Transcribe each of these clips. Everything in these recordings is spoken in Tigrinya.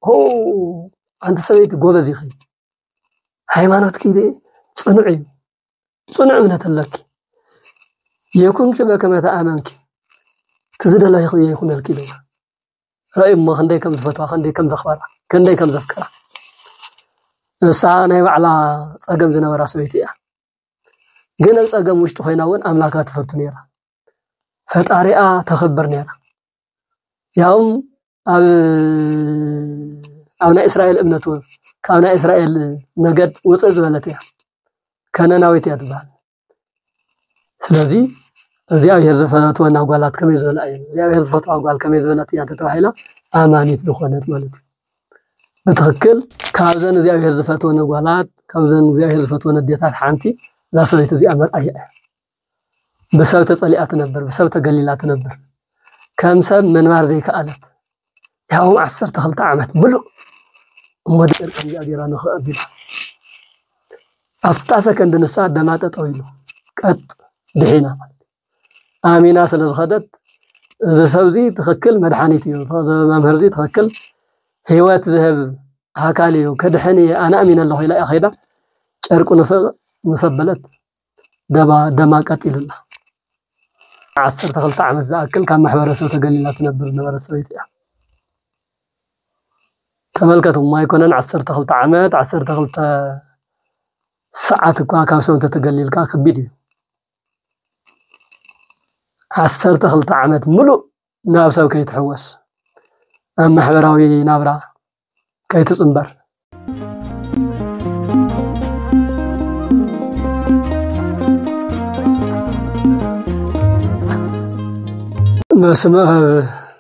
هو أنت سويت جوزي خي هيمانات كده صنع من هتلك يكون كما تآمنك تزيد الله يكون الكلمة رأي ما خندي كم زفتوا خندي كم زخبار خندي كم زفكرة الساعة نايم على أقام زنا راسويتي جنس أقام وش تخيناون أملاكات فتنيرة فتاريا تخبر نيرة يوم أبناء إسرائيل ابنته كأبناء إسرائيل نجد وصز ولتها كان ناويتي أتبان سلازي زياوي هرزفات وانا قالات كم يزول أين زياوي هرزفات وقال كم يزولات يانتتوحيلا آمانيت ذخونت مالتي بتخكل كابزن زياوي هرزفات وانا قالات كابزن زياوي هرزفات وانا ديتات حانتي لا سويت زي أمر أي بسوت صليات نبر بسوت قليلات نبر كم سب من مارزي كألت يوم 10 تخلط عمت ملو مودر كم جاجيران خابيل أفتاسك عند النساء دمات طويلة قط دحينا آمينا سلزخدت إذا سوزي تخكل مدحانيتي هذا ممهرزي تخكل هيوات ذهب هاكاليو كدحني أنا أمين الله إلى أخيرا شارك نفق مسبلت دما قتيل الله 10 تخلط عمت زاكل كان محبرسو تقليلات نبر سويتي تملكتهم ما يكونن 10 تخلط عمت 10 تخلط ساعات كاكاوسون تتقليل كبيدي 10 تخلط عمت ملو نابسو كيتحوس أما حبراوي نابرا كيتصنبر بسم الله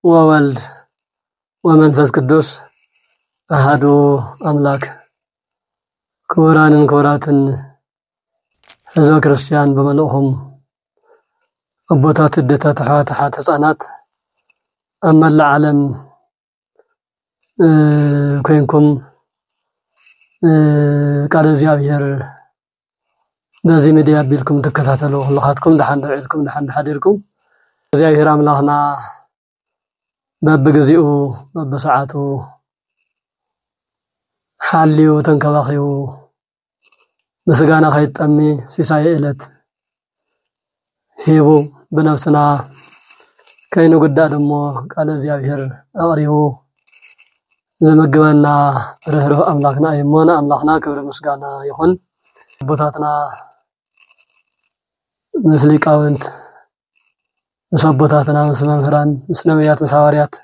وولد ومنفس قدوس أحد أملاك كوران كوراتن حزب كريستيان بملؤهم أبوتات الدتا تحات حصانات أما العالم كوينكم قال زيابير بزي ميديا بيلكم تكتاتلو لغاتكم دحان دعيلكم دحان حديركم زيابير أملاهنا ببغزيو ببساعاتو حاليو تنكباخيو مسغانا خيطامي سيساي إلت هيبو بنفسنا كاينو قدا دمو قال زيابير أغريو زمقبنا رهره أملاكنا أيمونا أملاكنا كبر مسغانا يخون بوتاتنا مسلي قاونت مسبوتاتنا مسمهران مسلميات مساواريات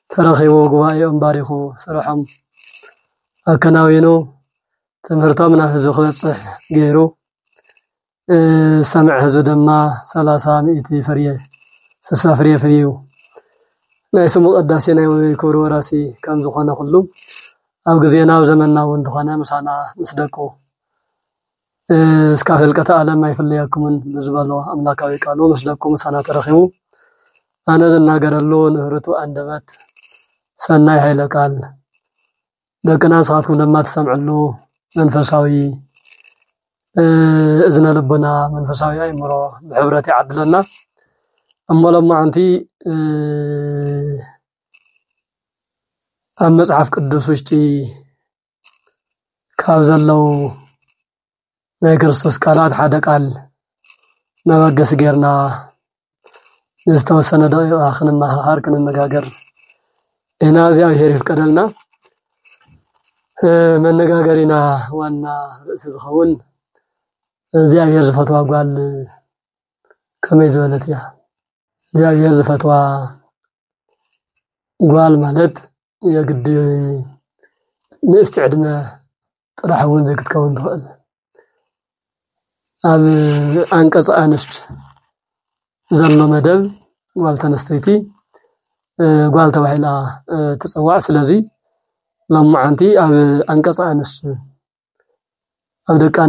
ترخيو قبائي أمباريخو صراحة أكناوينو تمهرتامنا هزو خلصح غيرو سمع هزو دما 300 فريه سسافريه فريو نايسمو قداسينا ويكبر وراسي كان زخانا كلهم أو غزينا وزمنا وندخانا مسانا مسدقو اسكافل قطع عالم ما يفليكم بزبالو أملاكاوي قالو مسدقو مسانا ترخيمو أنا زناقرلو نهرتو أندبت سناي هيلا قال لكن أصحابكم لما تسمعلو منفساوي إذن لبنا منفساوي أي مرة بحبرتي عدلنا أما لما أنتي أمسعف قدس وشتي كابزلو ناي كريستوس قالات حدا قال نبقس غيرنا نستوسن دقيقة آخرنا هاركن النقاقر هنا زياوي هريف قدلنا من نقاقرنا وانا رأس زخون زياوي هرزفتوا قال كمي زولتيا زياوي هرزفتوا قال مالت يقد نستعدنا طرحون زي كتكون دخل أنقص أنشت زلو مدب قال تنستيتي قال توحيلا تصوع سلازي لما عنتي أنقص أنشت دك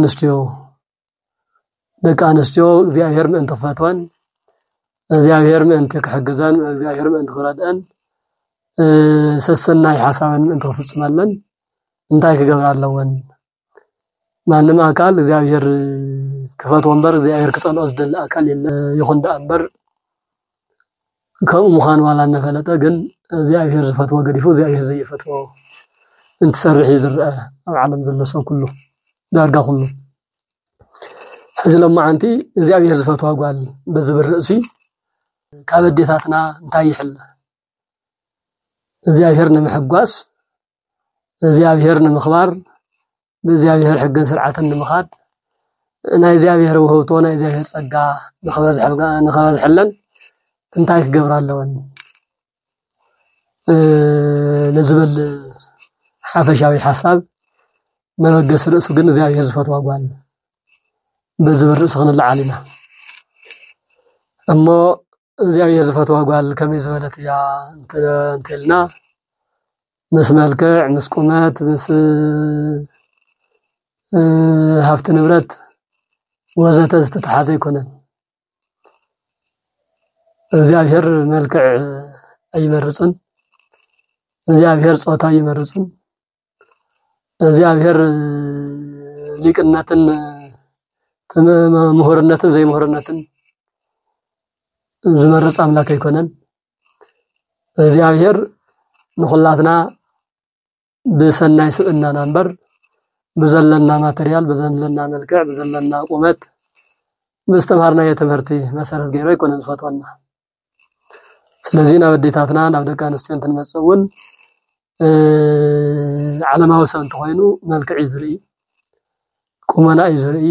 أنستيو زياهر من تفاتوان زياهر من تكحجزان زياهر من خلادان سسناي حسابن من تفصمالن انتاي كغبر اللون ማንም አካል እግዚአብሔር ክፈት ወንበር እግዚአብሔር ከጸሎት አስደል አካል ይኹን ዳንበር ከሙኻን ዋላ ነፈለጠ ግን እግዚአብሔር ዝፈትዎ ገዲፉ እግዚአብሔር ዘይፈትዎ እንትሰርሕ ይዝርአ ኣብ ዓለም ዘሎ ሰብ ኩሉ ዳርጋ ኩሉ ሕዚ ሎማዓንቲ እግዚአብሔር ዝፈትዋ ጓል በዝብል ርእሲ ካብ ኣዴታትና እንታይ ይሕለ እግዚአብሔር ንምሕጓስ እግዚአብሔር ንምኽባር እግዚአብሔር ሕግን ስርዓትን ንምኻድ ናይ እግዚአብሔር ውህብቶ ናይ እግዚአብሔር ጸጋ ንኸበዝሐለን እንታይ ክገብር ኣለወን ንዝብል ሓፈሻዊ ሓሳብ መበገስ ርእሱ ግን እግዚአብሔር ዝፈትዋ ጓል በዝብል ርእሱ ክንለዓል ኢና እሞ እግዚአብሔር ዝፈትዋ ጓል ከመይ ዝበለት እያ እንተልና ምስ መልክዕ ምስ ቁመት ምስ ሃፍቲ ንብረት ወዘተ ዝተተሓዘ ይኮነን እግዚአብሔር መልክዕ ኣይመርጽን እግዚአብሔር ጾታ ይመርጽን እግዚአብሔር ሊቅነትን ምሁርነትን ዘይምሁርነትን ዝመርጽ አምላክ አይኮነን እግዚአብሔር ንኹላትና ብሰናይ ስብእናና እምበር ብዘለና ማቴሪያል ብዘለና መልክዕ ብዘለና ቁመት ምስተማርና የትምህርቲ መሰረት ገይሮ ይኮነን ዝፈትወና ስለዚህ ናብ ኣዴታትና ናብ ደቂ ኣንስትዮ እንትንመጽውን ዓለማዊ ሰብ እንትኾይኑ መልክዕ ይዝርኢ ቁመና ይዝርኢ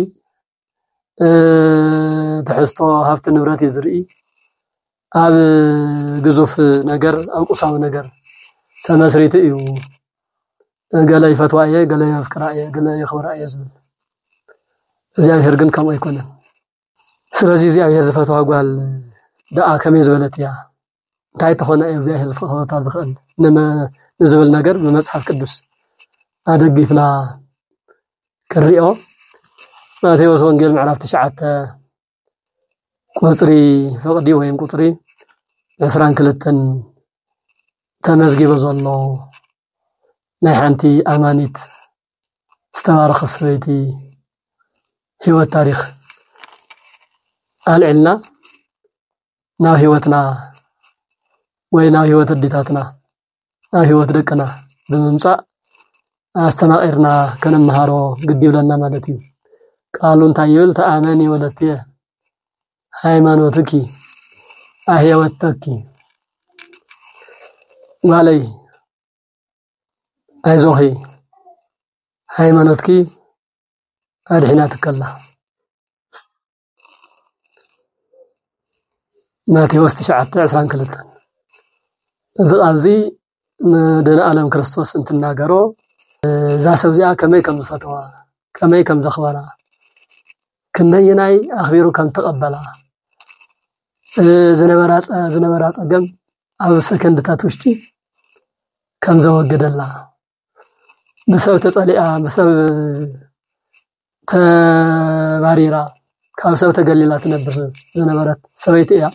ትሕዝቶ ሃፍቲ ንብረት ይዝርኢ ኣብ ግዙፍ ነገር ኣብ ቁሳዊ ነገር ተመስሪቱ እዩ ገለ ይፈትዋ እየ ገለ ይፍቅራ እየ ገለ ይኽብራ እየ ዝብል እግዚአብሔር ግን ከምኡ ኣይኮነን ስለዚህ እግዚአብሔር ዝፈትዋ ጓል ደኣ ከመይ ዝበለት እያ እንታይ ተኾነ እግዚአብሔር ዝፈትዋ ዝኽእል ንዝብል ነገር ብመጽሓፍ ቅዱስ ኣደጊፍና ክሪኦ ማቴዎስ ወንጌል ምዕራፍ 9 ቁጽሪ ፈቅዲ ወይም ቁጽሪ 22 ተመዝጊበ ዘሎ ናይ ሓንቲ ኣማኒት ዝተባረኸ ሰበይቲ ህይወት ታሪኽ ኣልዕልና ናብ ህይወትና ወይ ናብ ህይወት ኣዴታትና ናብ ህይወት ደቅና ብምምጻእ ኣስተማቒርና ከነመሃሮ ግድ ይብለና ማለት እዩ ቃሉ እንታይ ይብል ተኣመኒ ወለትየ ሃይማኖትኪ ኣህየወተኪ ዋለይ አይዞኺ ሃይማኖትኪ ኣድሕናትከላ ማቴዎስ 9:22 እዚ ቃልዚ መድኃኔ ዓለም ክርስቶስ እንትናገሮ እዛ ሰብ እዚኣ ከመይ ከም ዝፈትዋ ከመይ ከም ዘኽበራ ክንደየናይ ኣኽቢሩ ከም ተቐበላ ዝነበራ ጸገም ኣብ ሰከንድታት ውሽጢ ከም ዘወገደላ በሰብ ተጸሊኣ በሰብ ተባሪራ ካብ ሰብ ተገሊላ ትነብር ዝነበረት ሰበይቲ እያ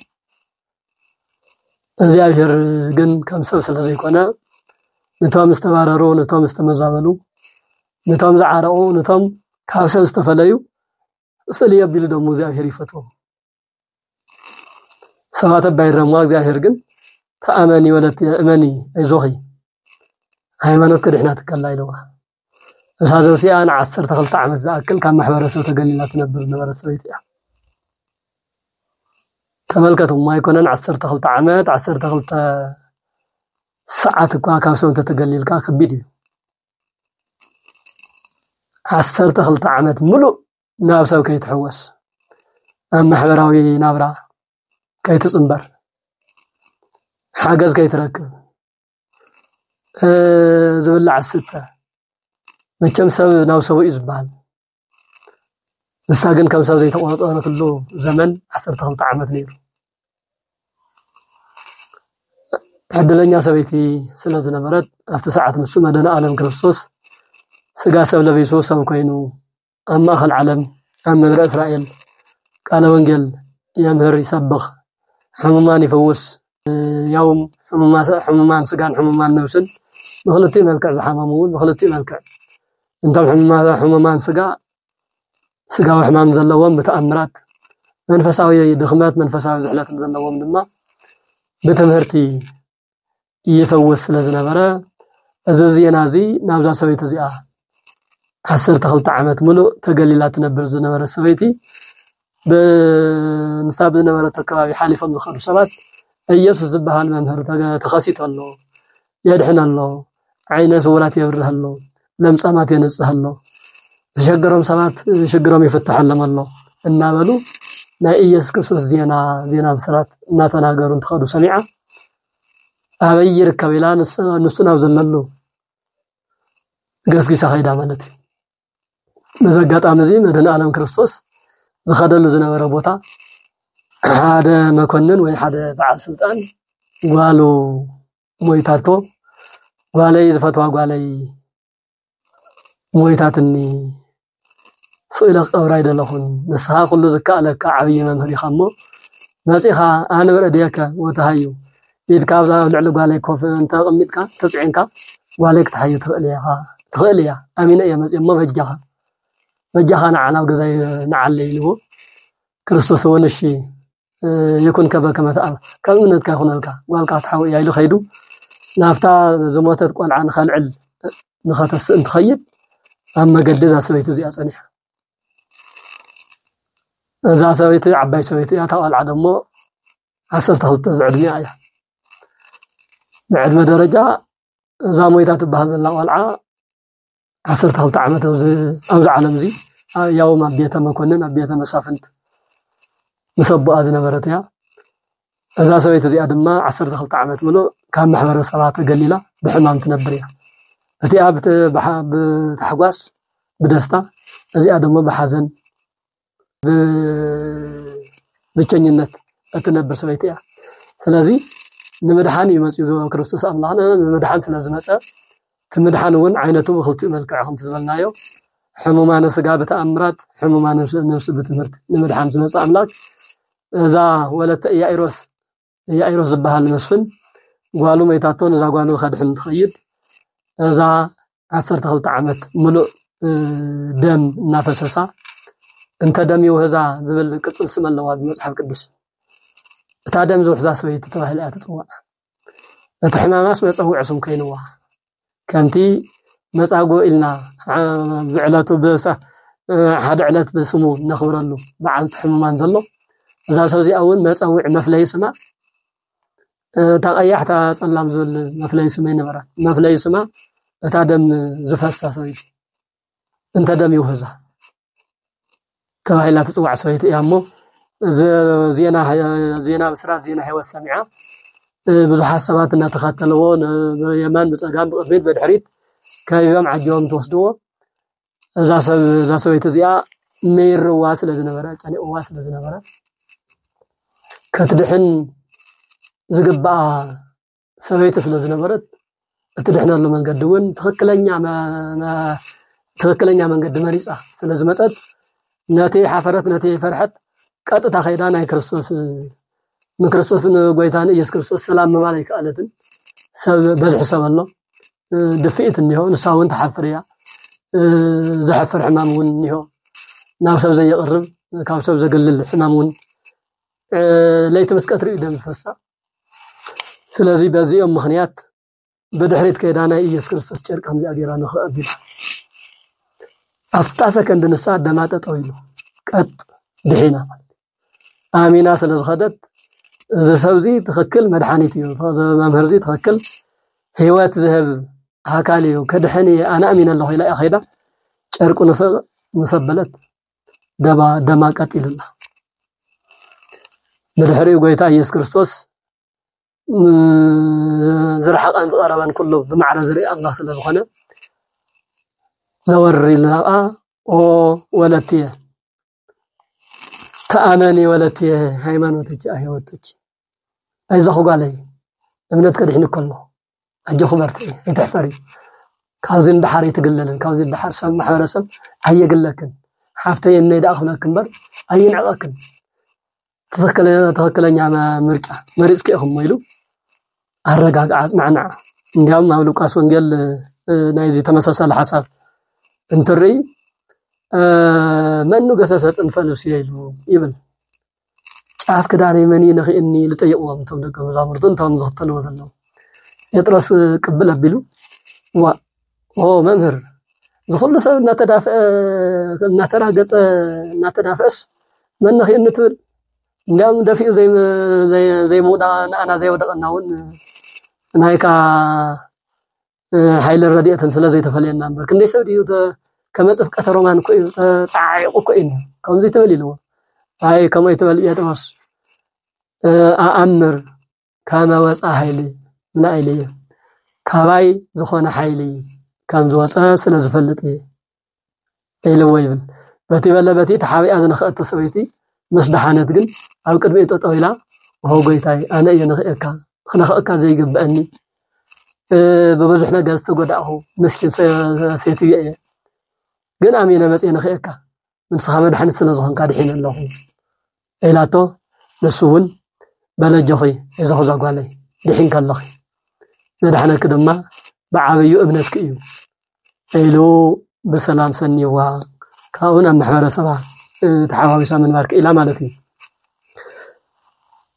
እግዚአብሔር ግን ከም ሰብ ስለዘይኮነ ነቶም ዝተባረሩ ነቶም ዝተመዛበሉ ነቶም ዝዓረቁ ነቶም ካብ ሰብ ዝተፈለዩ ፍልይ ኣቢሉ ደሞ እግዚአብሔር ይፈትዎም ሰባት ባይረሞ እግዚአብሔር ግን ተኣመኒ ወለቲ እመኒ አይዞኺ ሃይማኖት ከድሕናትከላ ኢለዋ እሳ ዘውሲኣ ን12 ዓመት ዝኣክል ካብ ማሕበረሰብ ተገሊላ ትነብር ዝነበረት ሰበይቲ እያ ተመልከቱ ማይኮነን 12 ዓመት 12 ሰዓት እኳ ካብ ሰብ ተገሊልካ ከቢድ እዩ 12 ዓመት ሙሉእ ናብ ሰብ ከይትሕወስ ኣብ ማሕበራዊ ናብራ ከይትጽንበር ሓገዝ ከይትረክብ ዝብላዕ ስተ መቸም ሰብ ናብ ሰው እዩ ዝበሃል ንሳ ግን ከም ሰብ ዘይተቆጠረትሉ ዘመን 12 ዓመት ነይሩ ዕድለኛ ሰበይቲ ስለ ዝነበረት ኣብቲ ሰዓት ንሱ መድኃኔ ዓለም ክርስቶስ ስጋ ሰብ ለቢሱ ሰብ ኮይኑ ኣብ ማእኸል ዓለም ኣብ ምድረ እስራኤል ቃለ ወንጌል የምህር ይሰብኽ ሕሙማን ይፈውስ ያውም ሕሙማን ስጋን ሕሙማን ነፍስን ብኽልቲኡ መልክዕ ዝሓመሙ ብኽልቲኡ መልክዕ እንቶም ሕሙማን ስጋዊ ሕማም ዘለዎም ብተኣምራት መንፈሳዊ ድኽመት መንፈሳዊ ዝሕለት ዘለዎም ድማ ብትምህርቲ يفوس لزنبرة أزازينا زي نابزا سويت زي عسرت خلط عمت ملو تقليلات نبر زنبرة سويتي بنساب زنبرة تكوابي حالفا من خلو سبات أيسو زبها الممهر تخسيت الله يدحن الله عين سولات يبره الله لمسامات ينصح الله شجرهم سبات شجرهم يفتح لهم الله النابلو نا إيس كرسوس زينا بسرات نا تناقرون تخدو سميعة أبي يركب إلى نسنا وزللو قسقي سخيدا مالتي مزقات عمزي مدن عالم كريستوس زخدلو زنبرة بوتا هذا مكونن وي هذا بعل سلطان قالوا مويتاتو قالي فتوى قالي مويتاتني سئل قبرايد لهن نسها كل زكاء لك عبي ممهري خمو ناسيخا أنا برديك وتهيو إذ كابزا لعلو قالي كوف انت قميتك تسعينك قاليك تحيو تغليها أمين أيام ما فجاها نعنا وقزي نعلي له كريستوس ونشي يكون كبا كما تأمر كأمنتك هنالك قالك تحاول يايلو خيدو نافتا زموتت قول عن خلعل نخاتس انت خيب أما قدزها سويت زي أصنيح إذا سويت عباي سويت أتوقع عدمو عسل تخلط زعدني عيا بعد ما درجة زامويتات بهذا الله والعا عسل تخلط عمته أوز عالم زي يوم أبيته مكونن أبيته مسافنت مسبوء أزنا برتيا إذا سويت زي أدما عسل تخلط عمت ملو كان محور صلاة قليلة بحمام تنبريا أتي أبت بتحقواس بدستا زي أدما بحزن بچኝነት أتنبر سويتيا سلازي نمدحان يمسيو كريستوس الله نمدحان سلازمص تمدحان ون عينته بخلتو ملكعهم تزبلنايو حمومان سغا بتأمرات حمومان نفس بتمرت نمدحان زمص أملاك إذا ولت يايروس زبሃል مسفن قالوا ميتاتون إذا قالوا خدحن تخيد إذا 12 عمت ملؤ دم نافسسا انت دمي وهذا زبل قصل سم الله بمصحف قدس اتا دم زو حزا سويت تباهل اتصوع اتحماماس ويصوع اسم كينوا كانتي مصاغو إلنا بعلاتو بسا حد علات بسمو نخبرلو بعد حممان زلو اذا سوزي اول مصوع مفلي سما تقيحتا صلام زل مفلي سما نبره مفلي سما اتا دم زفسا سويت انت دمي وهذا كواهلا تطوع سويت يامو زينا بسرات زينا هي والسميعة بزح حسابات انها تخاتلون يمان بصقام بقفيت بدحريت كيوم عجوم توسدو اذا سويت زيا مير واس لزنبره يعني واس لزنبره كتدحن زغبا سويت لزنبره تدحنا له منقدون تخكلኛ መንገድ መሪጻ ስለዚህ መጸት ነቴ ሐፈረት ነቴ ፈርሐት ቀጥታ ኸይዳና ክርስቶስን ጎይታን ኢየሱስ ክርስቶስ ሰላም ማለት ቃለትን ሰብ በዝሕ ሰበሎ ድፍኢት እንዲሆ ንሳውን ተሐፍሪያ ዘሐፍር ሕማሙን እንዲሆ ናብ ሰብ ዘይቅርብ ካብ ሰብ ዘገልል ሕማሙን ለይት መስቀትሪ ደም ፈሳ ስለዚህ በዚህም ምክንያት በድሕሪት ከዳና ኢየሱስ ክርስቶስ ጨርቅ ከም ዚአገራ ንኸአቢል አፍጣሰ ከንድንሳ ደማጠ ጠውይሉ ቀጥ ድሒና አሚና ስለዝኸደት ዘሰብዚ ተኸክል መድኃኒት እዩ መምህርዚ ተኸክል ህይወት ዝህብ አካል እዩ ከድሕኒ አና አሚና ለሁ ኢላ ኸይዳ ጨርቁ ንፍቕ መሰበለት ደማ ቀጥይልና መድሕሪ ጎይታ ኢየሱስ ክርስቶስ ዝረሓቀን ዝቐረበን ኩሉ ብማዕረ ዝርኢ አምላኽ ስለዝኾነ زوري لها او ولتي تأمني ولتي هيمانوتك اهيوتك ايزا خو قالي امنت كدحني كله اجي خبرتي يتحفري كاوزين بحر يتقللن كاوزين بحر سم محرسم هيقلكن حافتي اني داخلكن بر اين عقكن تفكلنيا مرقه مريسكي هم يلو ارغاق معنا እንዲያም አብሉቃስ ወንጌል ናይዚ ተመሳሳለ ሐሳብ انتري منو قسس انفلس يلو يبل عاف كداني مني نخي اني لطيقوهم تم دقم زامرتن تم زغتلو ذلو يطرس قبل أبيلو هو ممهر زخل سب نتدافئس من نخي نتبل نعم دفئ زي مودا أنا زي ودا ناون نايكا حيل الرديئة تنسلا زي تفلي النمبر كن ليس بديو كما تفك أثرمان كوي صعيق كوين كم زي تبلي له هاي كما يتبلي يدرس أأمر كما وسع حيلي من أيلي كواي زخون حيلي كان زوسع سلا زفلتي إلى ويبن بتي تحاوي أزن خأت تسويتي مسبحانات جن أو كربيت طويلة وهو قيتاي أنا ينخئك خنخئك زي جبأني ببزحنا جالس تقدعه مسكين سيتي جن أمينة بس ينخئك من صحابة حن السنة زهن كادحين الله إلاتو نسول بلا جخي إذا خزق عليه دحين كالله ندحنا كدما بعابيو ابنتك إيو إلو بسلام سني كاونا محمد سبا تحاوي سامن مارك إلى مالتي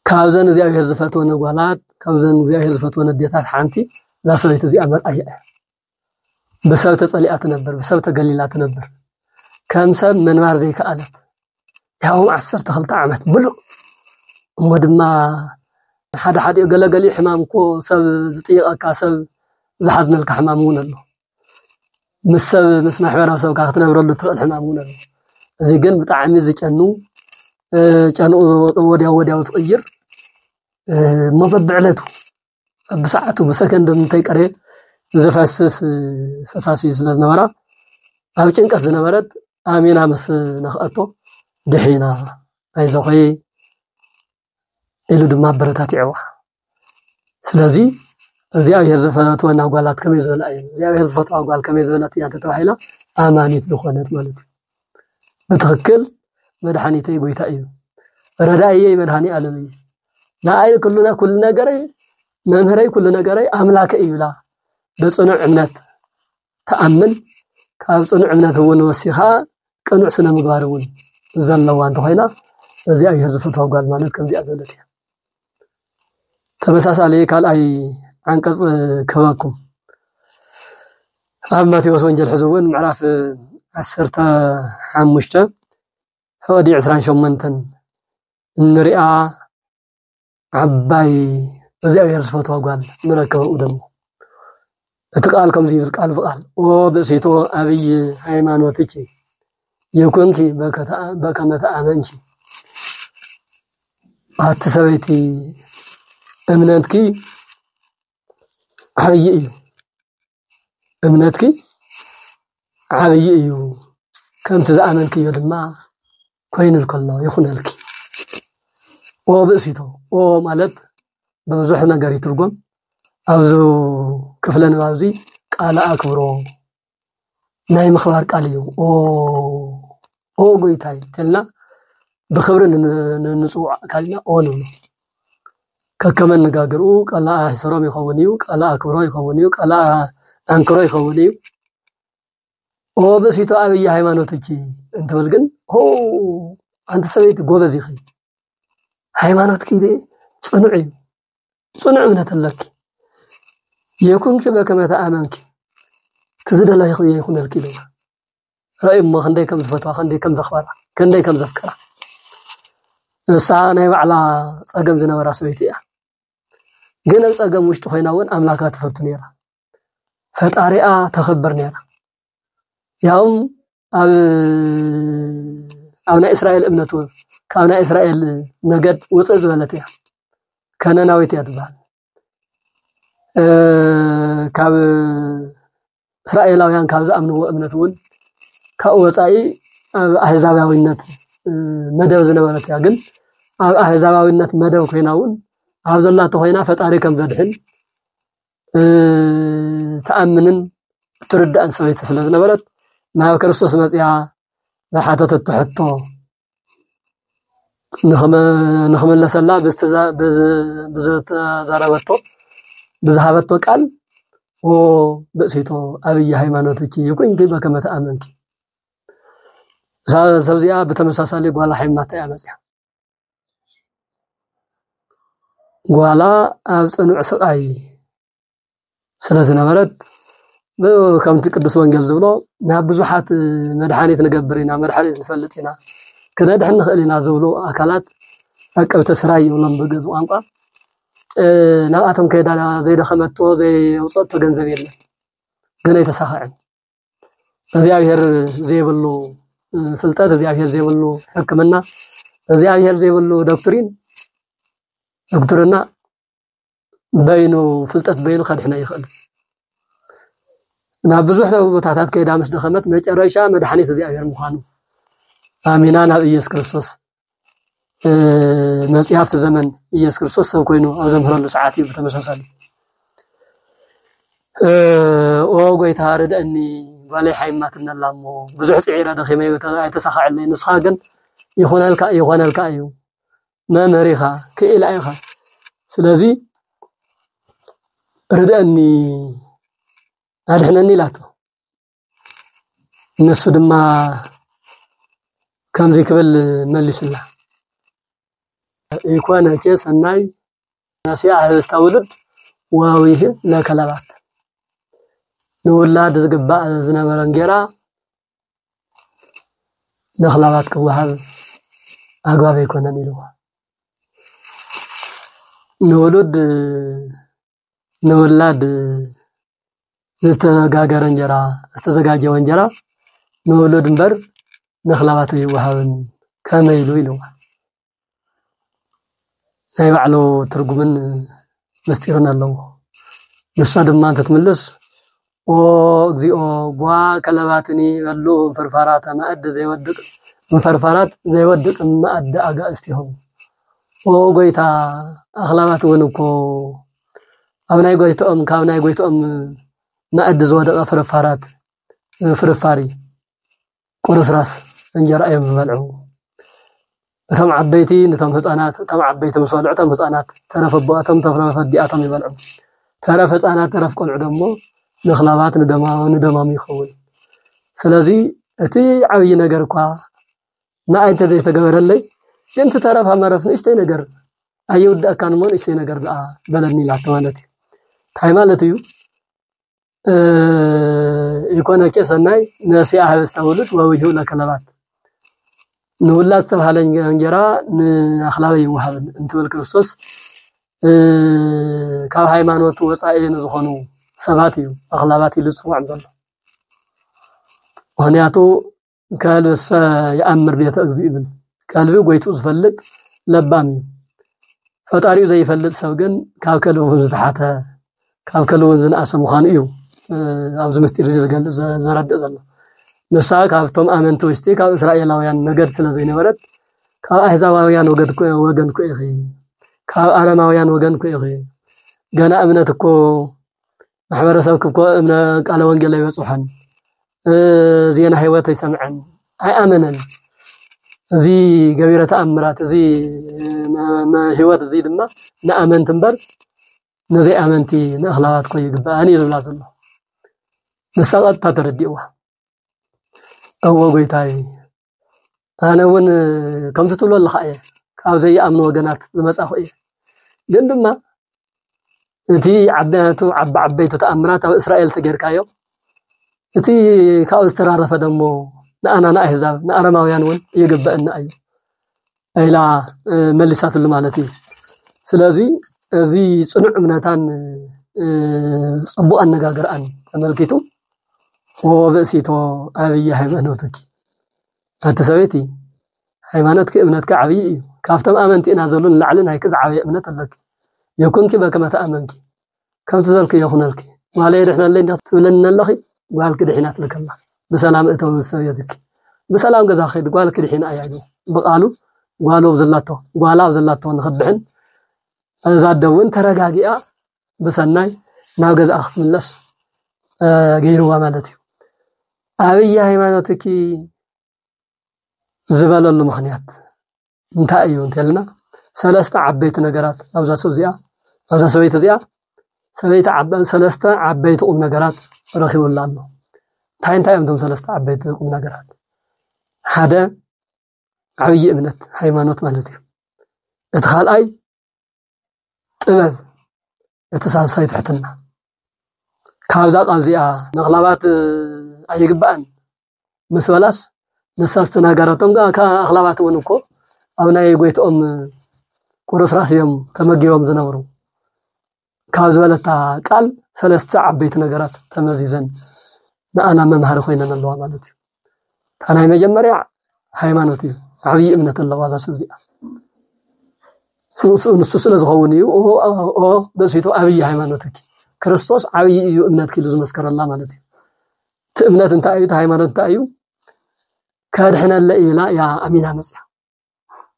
كاوزن ذي أبي هرزفات ونقولات كاوزن ذي أبي هرزفات ونديتات حانتي لا سويت ذي أمر أي بسبب تصليات نبر بسبب تقليلات نبر كم سب من مار زي كألت يوم عسر تخلط عمت ملو مدما حد يقول حمامكو سب زطيقة كاسب زحزن لك حمامون الله مس محمد سب كاختنا برلو تقل حمامون الله زي جن بتاعمي زي كانوا ودياو تغير ما ببعلته بساعته بسكند انتي قري زفاسس فساسي زنبرا اب ጭንቀት ዝነበረት አሚና መስ ነخأቶ دحينا አይዞኸይ ኢሉ ድማ በረታት ይዕዋ ስለዚ እግዚአብሔር ዘፈተወና ጓላት ከመይ ዘላ እዩ እግዚአብሔር ዘፈተዋ ጓል ከመይ ዘላት ያንተ ተባሂላ አማኒት ዝኾነት ማለት በትክክል መድኃኒተይ ጎይታ እዩ ረዳዬ መድኃኒ ዓለም እዩ ናአይ ኩሉ ነገረይ መምህረይ ኩሉ ነገረይ አምላከ እዩላ በጽኑዕ እምነት ተአምን ካብ ጽኑዕ እምነት እውን ወሲኻ ቅኑዕ ስነ ምግባር እውን ዘለዋ እንተ ኮይና እግዚአብሔር ዘፈተዋ ጓል ማለት ከምዚኣ ዘለት እያ ተመሳሳሊ ካልኣይ አንቀጽ ከበኩም ኣብ ማቴዎስ ወንጌል ሕዝውን ምዕራፍ 15 فودي 28 نريا عباي እግዚአብሔር ዝፈትዋ ጓል ንረከበው ደሞ እትቃል ከምዚ ይልቃል በቃል ኦ በሴቶ አብይ ሃይማኖትኪ የኮንኪ በከመታ አመንኪ አትሰበይቲ እምነትኪ አብይ እዩ እምነትኪ አብይ እዩ ከምቲ ዝኣመንኪ ድማ ኮይን الكل يخونلك او بسيتو او ማለት በብዙሕ ነገር ይትርጎም አብዙ ክፍለን ባብዚ ቃል አክብሮ ናይ ምኽባር ቃል እዩ ኦ ጎይታይ ተልና بخبر ንጽዋዕ ካልና ኦ ነው ከከመን ነጋገሩ ቃል አህሰሮም ይኸውኒው ቃል አክብሮ ይኸውኒው ቃል አንክሮ ይኸውኒው ኦ በሲቶ አብይ ሃይማኖትኪ እንተብል ግን አንተ ሰበይት ጎበዝ ይኺ ሃይማኖትኪ ጽኑዕ እዩ ጽኑዕ እምነት ኣለኪ የኩንኪ በከመታ አመንኪ ትዝደላ ይኹነልኪ ኢሉና ረእይሞ ክንደይ ከም ዝፈትዋ ክንደይ ከም ዘኽበራ ክንደይ ከም ዘፍቅራ እሳ ናይ ባዕላ ፀገም ዝነበራ ሰበይቲ እያ ግን ኣብ ፀገም ውሽጢ ኮይና እውን ኣምላካ ትፈቱ ነይራ ፈጣሪኣ ተኸበር ነይራ ያውም ኣብ ናይ እስራኤል እምነቱ ካብ ናይ እስራኤል ነገድ ውፅእ ዝበለት እያ ከነናዊት እያ ትበሃል ካብ እስራኤላውያን ካብ ዝኣምንዎ እምነት እውን ካብ ወፃኢ ኣብ ኣህዛባዊነት መደብ ዝነበረት እያ ግን ኣብ ኣህዛባዊነት መደብ ኮይና እውን ኣብ ዘላቶ ኮይና ፈጣሪ ከም ዘድሕን ተኣምንን ትርዳእን ሰበይቲ ስለ ዝነበረት ናብ ክርስቶስ መጽያ ለሓተተት ሕቶ ንኸመለሰላ ብዘተዛረበቶ ብዝሃበቶ ቃል በእሲቶ አብይ ሃይማኖትኪ ይኩንኪ በከመታ አመንኪ ሰብዚያ በተመሳሳሊ ጓላ ሃይማኖት ያመጽያ ጓላ ኣብ ጽኑዕ ስቃይ ስለዚህ ነበረት ከምቲ ቅዱስ ወንጌል ዝብሎ ናብ ብዙሓት መድኃኒት ንገብርና መድኃኒት ንፈልጥና ክነድሕን ንኽእልና ዝብሉ ኣካላት ኣቀብተ ስራይ ይብሎም በገዝ ቋንቋ ናብኣቶም ከይዳ ዘይደኸመቶ ዘይውፀቶ ገንዘብ የለን ግን ኣይተሳኽዕን እግዚአብሔር ዘይብሉ ፍልጠት እግዚአብሔር ዘይብሉ ሕክምና እግዚአብሔር ዘይብሉ ዶክተርና በይኑ ፍልጠት በይኑ ከድሕና ይኽእል ናብ ብዙሕ ቦታታት ከይዳ ምስ ደኸመት መጨረሻ መድኃኒት እግዚአብሔር ምዃኑ አሚና ናብ ኢየሱስ ክርስቶስ መጽሐፍት ዘመን ኢየሱስ ክርስቶስ ሰብ ኮይኑ ኣብ ዘምህረሉ ሰዓት እዩ በተመሳሳሊ ኦ ጎይታ ረድአኒ ባለይ ሃይማት እናላሞ ብዙሕ ጽዒራ ደኺመ ኣይተሳኻዕለይ ንስኻ ግን ይኾነልካ እዩ መምሪኻ ክኢላ ኢኻ ስለዚ ረድአኒ አድሕነኒ ኢላቶ እነሱ ድማ ከምዚ ክብል መልስላ ይኮነከ ሰናይ ነሲያ ህስተውልድ ወዊህ ለከለባት ንውላድ ዝግባእ ዝነበረን ጌራ ነኽላባት ክወሃብ ኣግባብ ኣይኮነን ኢልዋ ንውላድ ዝተጋገረ እንጀራ ዝተዘጋጀ እንጀራ ንውሉድ እምበር ነኽላባት ይወሃብን ከመይሉ ኢልዋ ናይ ባዕሉ ትርጉምን ምስጢርን ኣለዎ ንሳ ድማ እንትትምልስ ኦ እግዚኦ ጓ ከለባትኒ በሉ ፍርፋራት ማዕድ ዘይወድቅ ፍርፋራት ዘይወድቅ ማዕድ ኣጋእስቲሆም ኦ ጎይታ ኣኽላባት ወንኮ ኣብ ናይ ጎይቶኦም ካብ ናይ ጎይቶኦም ማዕድ ዝወደቀ ፍርፋራት ፍርፋሪ ቁርስራስ እንጀራ እዮም ዝበልዑ እቶም ዓበይቲ ነቶም ህፃናት እቶም ዓበይቲ ምስ በልዑ እቶም ህፃናት ተረፈ ቦኣቶም ተረፈ ዲኣቶም ይበልዑ ተረፈ ህፃናት ተረፈ ቆልዑ ደሞ ንኽላባት ንደማም ይኸውን ስለዚ እቲ ዓብይ ነገር እኳ ንኣይንተ ዘይተገበረለይ እንት ተረፈ መረፍ ንእሽተይ ነገር ኣይውድአካን ሞ ንእሽተይ ነገር ደኣ በለኒ ኢላቶ ማለት እዩ ታይ ማለት እዩ ይኮነከ ሰናይ ነሲያ ህስተውልድ ወዊሁ ለከለባት ንውላድ ዝተባሃለ እንጀራ ንኣኽላዊ ይወሃብን እንትብል ክርስቶስ ካብ ሃይማኖት ወፃኢ ዝኾኑ ሰባት እዩ ኣኽላባት ኢሉ ዝፅዋዕ ዘሎ ምክንያቱ ከልብሰ ይኣምር ቤተ እግዚእ ይብል ከልቢ ጎይቱ ዝፈልጥ ለባም እዩ ፈጣሪኡ ዘይፈልጥ ሰብ ግን ካብ ከልቡ ዝተሓተ ካብ ከልቡ ዝነኣሰ ምዃኑ እዩ ኣብዚ ምስጢር ዝገልጽ ዘረድእ ዘሎ ንሳ ካብቶም ኣመንቲ ውሽጢ ካብ እስራኤላውያን ነገድ ስለ ዘይነበረት ካብ ኣሕዛባውያን ወገን ኮኢኺ ካብ ኣረማውያን ወገን ኮኢኺ ገና እምነት እኮ ማሕበረሰብ እኮ እምነ ቃለ ወንጌል ይበጽሖን ዜና ህይወት ይሰምዐን ኣይኣመነን እዚ ገቢረ ተኣምራት እዚ ህይወት እዚ ድማ ንኣመንቲ እምበር ነዘይ ኣመንቲ ንኣኽላባት ኮይ ይግባእን ይብላ ዘሎ ንሳ ቀጥታ ተረዲእዋ እዎ ጎይታይ ኣነ እውን ከምቲ ትብሎ ኣለኻ እየ ካብ ዘይኣምኑ ወገናት ዝመጻኹ እየ ግን ድማ እቲ ዓበይቲ ተኣምራት ኣብ እስራኤል ተጌርካዮ እቲ ካብ ዝተራረፈ ደሞ ንኣና ንኣሕዛብ ንኣረማውያን እውን ይግበአና እዩ ኢላ መሊሳትሉ ማለት እዩ ስለዚ እዚ ጽኑዕ እምነታን ጽቡቕ ኣነጋገርኣን ተመልኪቱ ወብእሲቶ ኣብይ ሃይማኖትኪ ኣተሰበይቲ ሃይማኖትኪ እምነትካ ዓብይ እዩ ካብቶም ኣመንቲና ዘሉን ላዕልን ሃይ ክዝዓበየ እምነት ኣለኪ የኩንኪ በከመ ተኣመንኪ ከምቲ ዘልኪ የኹነልኪ ዋለ ይድሕነለይ ትብለኒ ኣለኺ ጓልክ ድሒናት ለከላ ብሰላም እተው ሰብየትኪ بسلام جزاه خير قال كده حين أيادو بقالوا قالوا بزلاتو نخدحن زاد دون ترجاجئة بسناي ناقز أخذ من لس غيروا مالتي أبي هيمانتك زبالة المخنيات انتأيون تلنا ثلاثة عبيت نجارات أوزا سوزيا أوزا سويت زيا سويت ثلاثة عبيت نجارات رخي الله تاين تايم ثلاثة عبيت نجارات هذا عبي ابنت هيمانوت مالتي ادخال أي طبب اتصال سيد حتنا ካብዛ ቃልዚኣ ንኽላባት ኣይግባእን ምስ በላስ ንሳስ ተናገራቶም ከኣኽላባት እውን እኮ ኣብ ናይ ጎይትኦም ቁርስራስ እዮም ተመጊቦም ዝነበሩ ካብ ዝበለታ ቃል ሰለስተ ዓበይቲ ነገራት ተመዚዘን ንኣና መምሃሪ ኮይነን ኣለዋ ማለት እዩ ታናይ መጀመርያ ሃይማኖት እዩ ዓብይ እምነት ኣለዋ ዛ ሰብ እዚኣ ንሱ ስለ ዝኸውን እዩ በሲቶ ዓብይ ሃይማኖትኪ ክርስቶስ ዓብይ እዩ እምነት ክኢሉ ዝመስከረላ ማለት እዩ እቲ እምነት እንታይ እዩ እቲ ሃይማኖት እንታይ እዩ ከድሕነለ ኢላ ያ ኣሚና መፅያ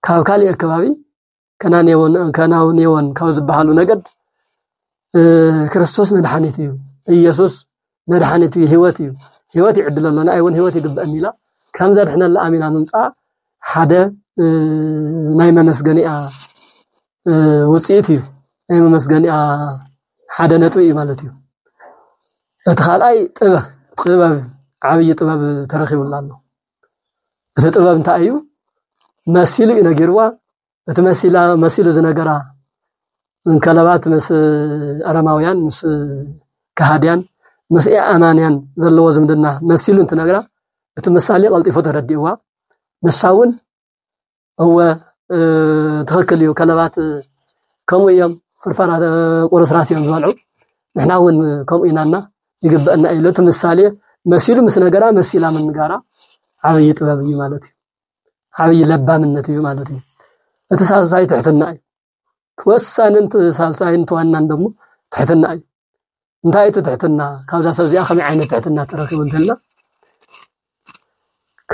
ካብ ካልእ ከባቢ ከናውኔዎን ካብ ዝበሃሉ ነገድ ክርስቶስ መድሓኒት እዩ ኢየሱስ መድሓኒት እዩ ህይወት ይዕድል ኣለና ኣይውን ህይወት ይግበአኒ ኢላ ከም ዘድሕነለ ኣሚና ምምፃእ ሓደ ናይ መመስገኒኣ ውፅኢት እዩ ናይ መመስገኒኣ ሓደ ነጥቢ እዩ ማለት እዩ እቲ ካልኣይ ጥበብ ዓብይ ጥበብ ተረኺቡላ ኣሎ እቲ ጥበብ እንታይ እዩ መሲሉ እዩ ነጊርዋ እቲ መሲሉ ዝነገራ እንከለባት ምስ ኣረማውያን ምስ ከሃድያን ምስ ኣማንያን ዘለዎ ዝምድና መሲሉ እንትነግራ እቲ ምሳሌ ቀልጢፎ ተረዲእዋ ንሳውን هو ትኽክል እዩ ከለባት ከምኡ እዮም ፍርፋራት ቁርስራስ እዮም ዝበልዑ ንሕና እውን ከምኡ ኢናና ይግበአና ኢሉ እቲ ምሳሌ መሲሉ ምስ ነገራ መሲላ ምንጋራ ዓብይ ጥበብ እዩ ማለት እዩ ዓብይ ለባምነት እዩ ማለት እዩ እቲ ሳልሳይ ትሕትና እዩ ተወሳንን ሳልሳይን ተዋናን ደሞ ትሕትና እዩ እንታይ እቲ ትሕትና ካብዛ ሰብ እዚኣ ከመይ ዓይነት ትሕትና ትረክብ እንተልና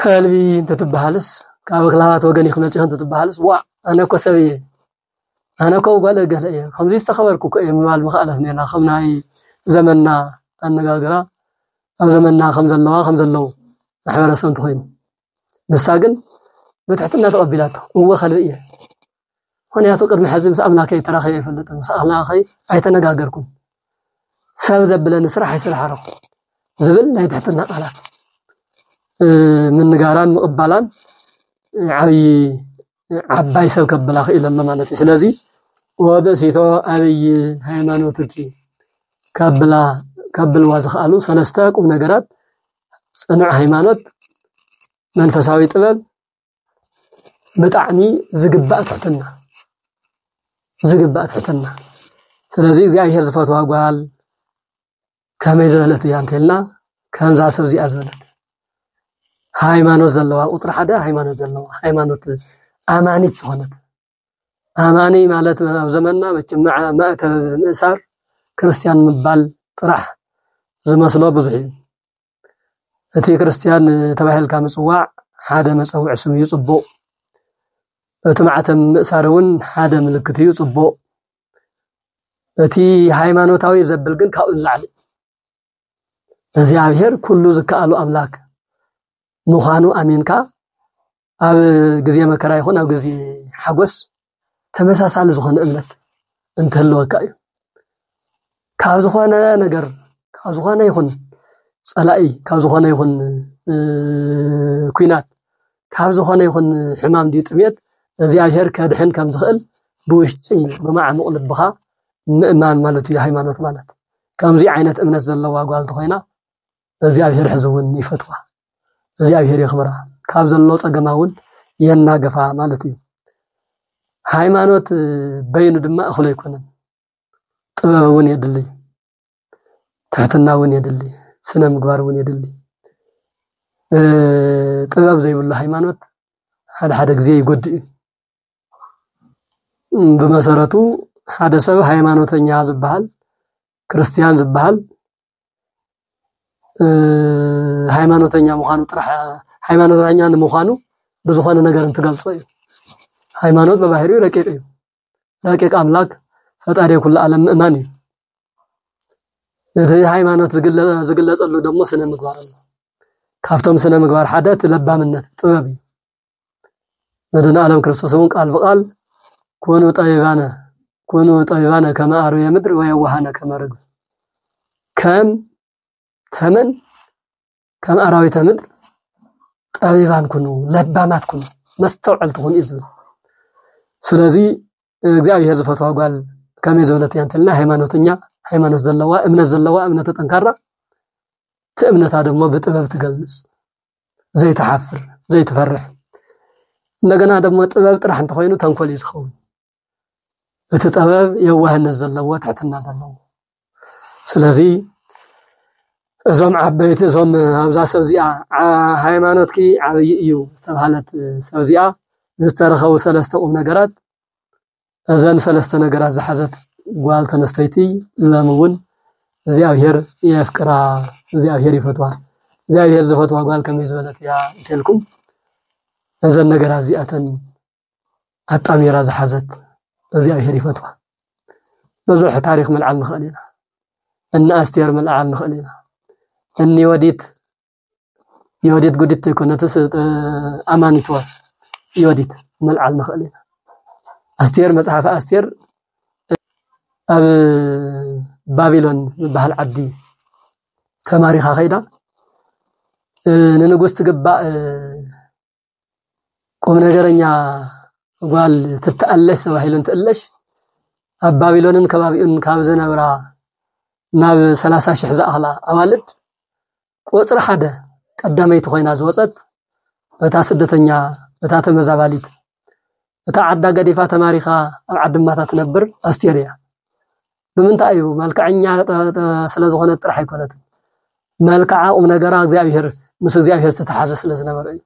ከልቢ እንትትበሃልስ ካብ ክላባት ወገን ይኽመጽ ይኽን ትትበሃልስ ዋ ኣነ ኮ ሰብዬ ኣነ ኮ ገለ እየ ከምዚ ዝተኸበርኩ እኮ የምባል መኽኣለት ነና ከምናይ ዘመንና ኣነጋግራ ኣብ ዘመንና ከም ዘለዉ ማሕበረሰብ እንትኾይኑ ንሳ ግን ብትሕትና ተቐቢላቶ እወ ከልቢ እየ ምክንያቱ ቅድሚ ሕዚ ምስ ኣምላከይ ተራኸየ ኣይፈልጥን ምስ ኣምላከይ ኣይተነጋገርኩን ሰብ ዘብለኒ ስራሕ ኣይስራሓረኹ ዝብል ናይ ትሕትና ቃላት ምንጋራን ምቕባላን ዓባይ ሰብ ከበላ ክኢለና ማለት እዩ ስለዚ ወበሲቶ ዓብይ ሃይማኖትኪ ከብልዋ ዝኽኣሉ ሰለስተ ቁም ነገራት ጽኑዕ ሃይማኖት መንፈሳዊ ጥበብ ብጣዕሚ ዝግባእ ትሕትና ስለዚ እግዚአብሔር ዝፈትዋ ጓል ከመይ ዝበለት እያ እንተልና ከምዛ ሰብ እዚኣ ዝበለት ሃይማኖት ዘለዋ ቁጥሪ ሓደ ሃይማኖት ዘለዋ ሃይማኖት ኣማኒት ዝኾነት ኣማኒ ማለት ኣብ ዘመንና መቸም ማእተብ ምእሳር ክርስቲያን ምባል ጥራሕ ዝመስሎ ብዙሕ እዩ እቲ ክርስቲያን ተባሂልካ ምጽዋዕ ሓደ መፀውዒ ስም እዩ ጽቡቕ እቲ ማዕተብ ምእሳር እውን ሓደ ምልክት እዩ ጽቡቕ እቲ ሃይማኖታዊ ዘብል ግን ካብኡ ዝላዕሊ እግዚአብሔር ኩሉ ዝከኣሉ ኣምላክ ምዃኑ ኣሚንካ ኣብ ግዜ መከራ ይኹን ኣብ ግዜ ሓጎስ ተመሳሳሊ ዝኾነ እምነት እንትህልወካ እዩ ካብ ዝኾነ ነገር ካብ ዝኾነ ይኹን ጸላኢ ካብ ዝኾነ ይኹን ኩናት ካብ ዝኾነ ይኹን ሕማም ድዩ ጥሜት እግዚአብሔር ከድሕን ከም ዝኽእል ብውሽጢ ብማዕሙቕ ልብኻ ምእማን ማለት እዩ ሃይማኖት ማለት ከምዚ ዓይነት እምነት ዘለዋ ጓል ተኾይና እግዚአብሔር ሕዝውን ይፈትዋ እግዚአብሔር ይኽብራ ካብ ዘሎ ጸገማውን የናገፋ ማለት እዩ ሃይማኖት በይኑ ድማ እኽሎ ይኮነን ጥበብውን የድሊ ትሕትናውን የድሊ ስነ ምግባርውን የድሊ ጥበብ ዘይብሉ ሃይማኖት ሓደ ግዜ ይጎድእ ብመሰረቱ ሓደ ሰብ ሃይማኖተኛ ዝበሃል ክርስቲያን ዝበሃል ሃይማኖተኛ ምዃኑ ጥራሕ ሃይማኖተኛ ንምዃኑ ብዝኾነ ነገር እንትገልጾ እዩ ሃይማኖት በባህሪው ረቂቅ እዩ ረቂቅ ኣምላክ ፈጣሪ ኩሉ ዓለም ምእማን እዩ እቲ ሃይማኖት ዝግለጸሉ ደግሞ ስነ ምግባር ኣሎ ካብቶም ስነ ምግባር ሓደ ለባምነት ጥበብ እዩ መድኃኔ ዓለም ክርስቶስ እውን ቃል በቃል ኩኑ ጠቢባነ ከመ አርዌ ምድር ወየዋሃነ ከመ ርግብ ከም አራዊተ ምድር ጠቢባን ኩኑ ለባማት ኩኑ መስተውዕልቲ ኩኑ እዩ ዝብል ስለዚ እግዚአብሔር ዝፈትዋ ጓል ከመይ ዝበለት እያ እንተልና ሃይማኖት ዘለዋ እምነት ዘለዋ እምነት ተጠንካራ ተእምነታ ደግሞ በጥበብ ትገልጽ ዘይተሓፍር ዘይተፈርሕ እንደገና ደግሞ ጥበብ ጥራሕ እንተ ኮይኑ ተንኮል ይዝኸውን እቲ ጥበብ የዋህነት ዘለዎ ትሕትና ዘለዎ ስለዚ እዞም ዓበይቲ እዞም ኣብዛ ሰብዚኣ ሃይማኖትኪ ዓብይ እዩ ዝተባሃለት ሰብዚኣ ዝተረኸቡ ሰለስተ ቁም ነገራት እዘን ሰለስተ ነገራት ዝሓዘት ጓል ተነስተይቲ ለምውን እግዚአብሔር የፍቅራ እግዚአብሔር ይፈትዋ እግዚአብሔር ዝፈትዋ ጓል ከመይ ዝበለት እያ እንተልኩም እዘን ነገራት እዚኣተን ኣጣሚራ ዝሓዘት እግዚአብሔር ይፈትዋ ብዙሕ ታሪክ መልዓል ንኽእል ኢና እነ ኣስቴር መልዓል ንኽእል ኢና እኒ የወዲት ጉዲት ኮነትስ ኣማኒትዋ የወዲት መልዓል ንኽእል ኢና ኣስቴር መጽሓፍ ኣስቴር ኣብ ባቢሎን ባህል ዓዲ ተማሪኻ ኸይዳ ንንጉስ ትግባእ ቁም ነገረኛ ጓል ትተኣለሽ ተባሂሉን ትእለሽ ኣብ ባቢሎንን ከባቢኡን ካብ ዝነበራ ናብ 30,000 ዝኣኽላ ኣዋልድ ቁፅሪ ሓደ ቀዳመይቲ ኮይና ዝወፀት እታ ስደተኛ እታ ተመዛባሊት እታ ዓዳ ገዲፋ ተማሪኻ ኣብ ዓድማታ ትነብር ኣስቴር እያ ብምንታይ እዩ መልክዐኛ ስለ ዝኾነ ጥራሕ ኣይኮነትን መልክዓ ቁም ነገራ እግዚአብሔር ምስ እግዚአብሔር ዝተሓዘ ስለ ዝነበረ እዩ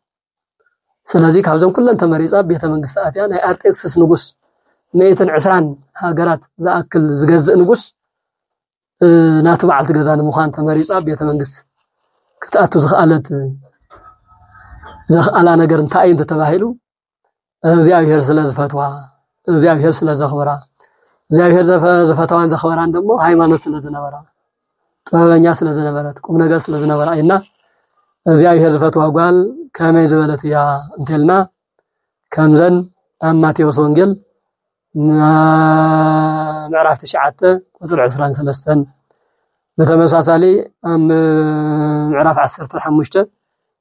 ስለዚህ ካብዞም ኩለን ተመሪፃ ቤተ መንግስቲ ኣትያ ናይ ኣርጤክስስ ንጉስ 120 ሃገራት ዝኣክል ዝገዝእ ንጉስ ናቱ በዓልቲ ገዛ ንምዃን ተመሪፃ ቤተ መንግስቲ ክትኣቱ ዝኽኣላ ነገር እንታይ እዩ ተባሂሉ እግዚአብሔር ስለ ዝፈትዋ እግዚአብሔር ስለ ዘኽብራ እግዚአብሔር ዘፈታዋን ዘኽብራን ደግሞ ሃይማኖት ስለ ዝነበራ ጥበበኛ ስለ ዝነበረት ቁም ነገር ስለ ዝነበራ እና እግዚአብሔር ዝፈትዋ ጓል ከመይ ዝበለት እያ እንተልና ከምዘን ኣብ ማቴዎስ ወንጌል ምዕራፍ 9 ቁጥር 23 በተመሳሳሊ ኣብ ምዕራፍ 15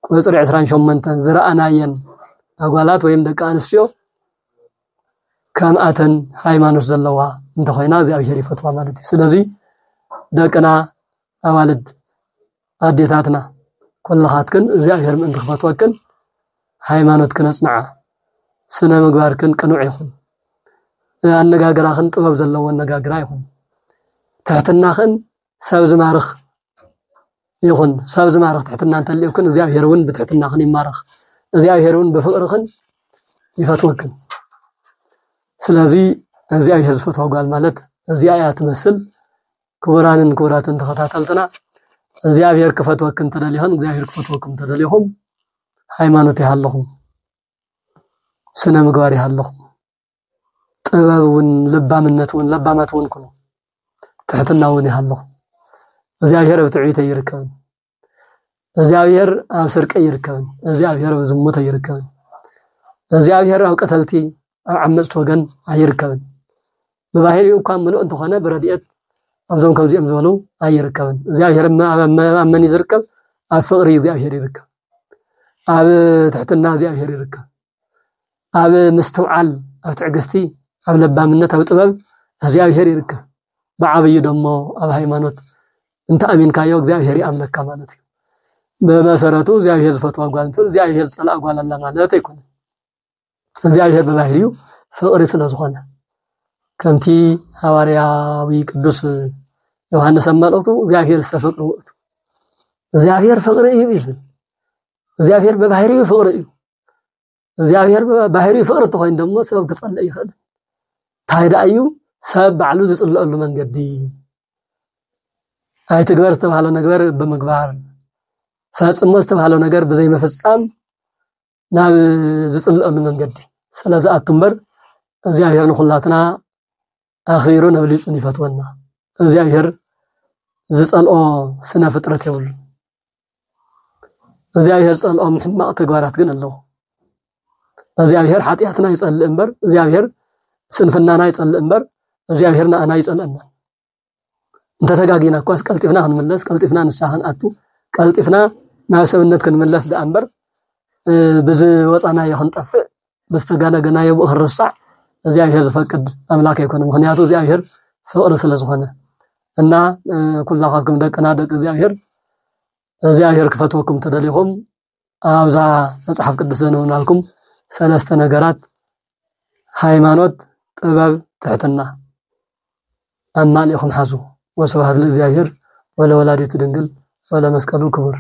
ቁጥር 28 ዝረአናየን ኣጓላት ወይም ደቂ ኣንስትዮ ከምኣተን ሃይማኖት ዘለዋ እንተኾይና እግዚአብሔር ይፈትዋ ማለት እዩ ስለዚ ደቅና ኣዋልድ ኣዴታትና ኩላኻትክን እግዚአብሔር ምእንቲ ክፈትወክን ሃይማኖትክን ኣጽንዓ ስነ ምግባርክን ቅኑዕ ይኹን ኣነጋግራኽን ጥበብ ዘለዎ ኣነጋግራ ይኹን ትሕትናኽን ሰብ ዝማርኽ ይኹን ሰብ ዝማርኽ ትሕትና እንተልዩክን እግዚአብሔር እውን ብትሕትናኽን ይማርኽ እግዚአብሔር እውን ብፍቅርኽን ይፈትወክን ስለዚ እግዚአብሔር ዝፈትዋ ጓል ማለት እዚኣ እያ ትመስል ክቡራንን ክቡራትን ተኸታተልትና እግዚአብሔር ክፈትወክን ተደሊኹን እግዚአብሔር ክፈትወክም ተደሊኹም ሃይማኖት ይሃለኹም ስነ ምግባር ይሃለኹም ጥበብውን ልባምነትን ለባማትን ኩኑ ትሕትናውን ይሃለኹም እግዚአብሔር ብትዕቢት ይርከብን እግዚአብሔር ኣብ ስርቀ ይርከብን እግዚአብሔር ብዝሙት ይርከብን እግዚአብሔር ኣብ ቀተልቲ ኣብ ዓመጽ ወገን ኣይርከብን በባህሪው እንኳን ምሉእ እንተኾነ በረዲኤት ኣብዞም ከምዚኦም ዝበሉ ኣይርከብን እግዚአብሔር ኣብ መን ይዝርከብ ኣብ ፍቅሪ እግዚአብሔር ይርከብ ኣብ ትሕትና እግዚአብሔር ይርከብ ኣብ ምስትውዓል ኣብ ትዕግስቲ ኣብ ለባምነት ኣብ ጥበብ እግዚአብሔር ይርከብ በዓብዩ ደሞ ኣብ ሃይማኖት እንተ ኣሚንካዮ እግዚአብሔር ይኣምነካ ማለት እዩ በመሰረቱ እግዚአብሔር ዝፈትዋ ጓል እንትን እግዚአብሔር ዝጸልአ ጓል ኣላ ማለት ኣይኮነን እግዚአብሔር በባህሪው ፍቅሪ ስለ ዝኾነ ከምቲ ሐዋርያዊ ቅዱስ ዮሐንስ መልእክቱ እግዚአብሔር ዝተፈቅሩ ወቅቱ እግዚአብሔር ፍቅሪ እዩ ይብል እግዚአብሔር በባህሪው ፍቅሪ እዩ እግዚአብሔር በባህሪው ፍቅሪ ተኮይን ደሞ ሰብ ክጸልእ ይኽእል ታይዳ እዩ ሰብ ባዕሉ ዝጽልአሉ መንገዲ ኣይትግበር ዝተባሃለ ነገር በመግባር ፈጽሞ ዝተባሃለ ነገር በዘይ መፈጻም ናብ ዝጽልአሉ መንገዲ ስለዚ ኣትምበር እግዚአብሔር ንኹላትና ኣኺሩ ነብሊጹን ይፈትወና እግዚአብሔር ዝጸልኦ ስነ ፍጥረት ይብሉ እግዚአብሔር ጸልኦ ሕማቅ ተግባራት ግን ኣለዎ እግዚአብሔር ኃጢአትና ይጸልእ እምበር እግዚአብሔር ስንፍናና ይጸልእ እምበር እግዚአብሔር ንኣና ይጸልአና እንተ ተጋጊና እኳስ ቀልጢፍና ክንመለስ ቀልጢፍና ንስሓን ኣቱ ቀልጢፍና ናብ ሰብነት ክንመለስ ዳ እምበር ብዝ ወጻና ይኽንጠፍእ በስተጋናገና የብኡ ክረሳዕ እግዚአብሔር ዝፈቅድ ኣምላክ ኣይኮነን ምክንያቱ እግዚአብሔር ፍቅሪ ስለ ዝኾነ እና ኩላኻትኩም ደቅና ደቂ እግዚአብሔር ክፈትወኩም ተደሊኹም ኣብዛ መጽሐፍ ቅዱስ ዘንብብናልኩም ሰለስተ ነገራት ሃይማኖት ጥበብ ትሕትና ኣማሊእኹም ሓዙ ወስብሐት ለእግዚአብሔር ወለወላዲቱ ድንግል ወለመስቀሉ ክቡር